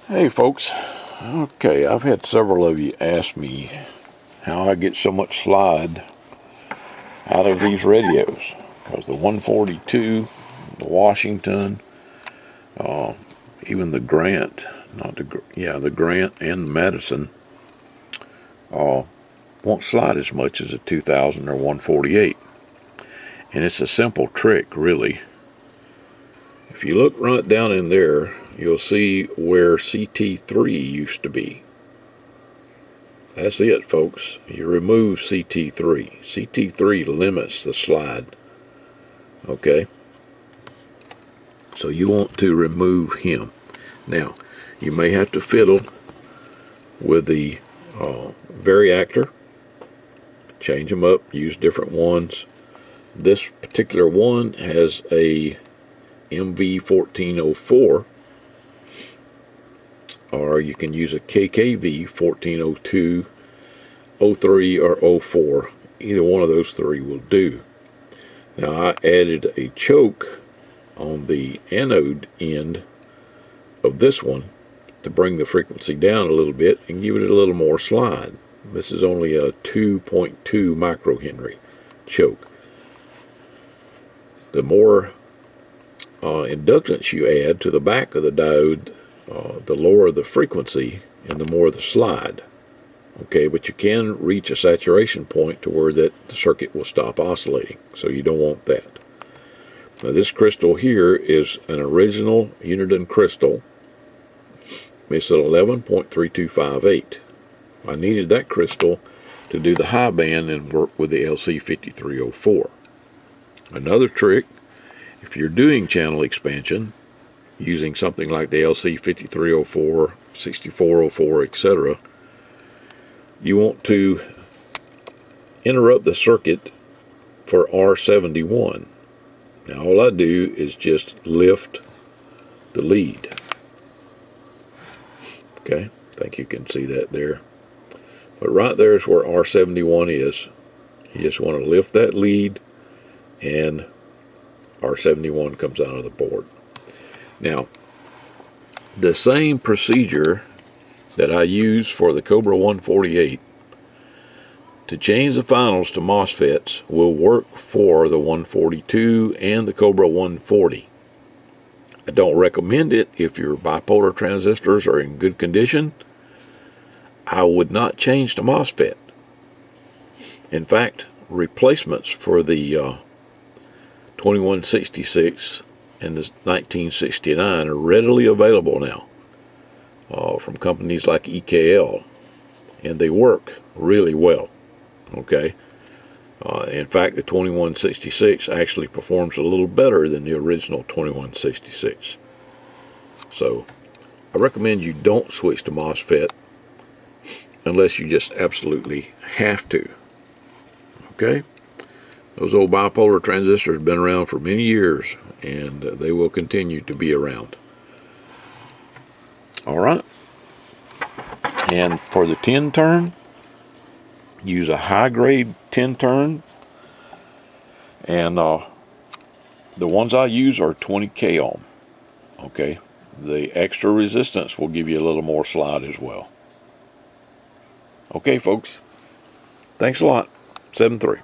Hey folks, okay, I've had several of you ask me how I get so much slide out of these radios, because the 142, the Washington, even the Grant, the Grant and the Madison won't slide as much as a 2000 or 148. And it's a simple trick, really. If you look right down in there, you'll see where CT3 used to be. That's it, folks. You remove CT3. CT3 limits the slide. Okay? So you want to remove him. Now, you may have to fiddle with the variactor. Change them up. Use different ones. This particular one has a MV1404, or you can use a KKV 1402, 03, or 04. Either one of those three will do. Now I added a choke on the anode end of this one to bring the frequency down a little bit and give it a little more slide. This is only a 2.2 microhenry choke. The more inductance you add to the back of the diode, the lower the frequency and the more the slide. Okay, but you can reach a saturation point to where the circuit will stop oscillating, so you don't want that. Now this crystal here is an original Uniden crystal. It's at 11.3258. I needed that crystal to do the high band and work with the LC5304. Another trick, if you're doing channel expansion using something like the LC5304, 6404, etc., you want to interrupt the circuit for R71. Now all I do is just lift the lead. Okay, I think you can see that there. But right there is where R71 is. You just want to lift that lead and R71 comes out of the board. Now, the same procedure that I use for the Cobra 148 to change the finals to MOSFETs will work for the 142 and the Cobra 140. I don't recommend it if your bipolar transistors are in good condition. I would not change to MOSFET. In fact, replacements for the 2166 and the 1969 are readily available now from companies like EKL, and they work really well. Okay, in fact, the 2166 actually performs a little better than the original 2166. So I recommend you don't switch to MOSFET unless you just absolutely have to. Okay, those old bipolar transistors have been around for many years, and they will continue to be around. All right, and for the 10 turn, use a high grade 10 turn, and the ones I use are 20k ohm. Okay, the extra resistance will give you a little more slide as well. Okay folks, thanks a lot. 7-3.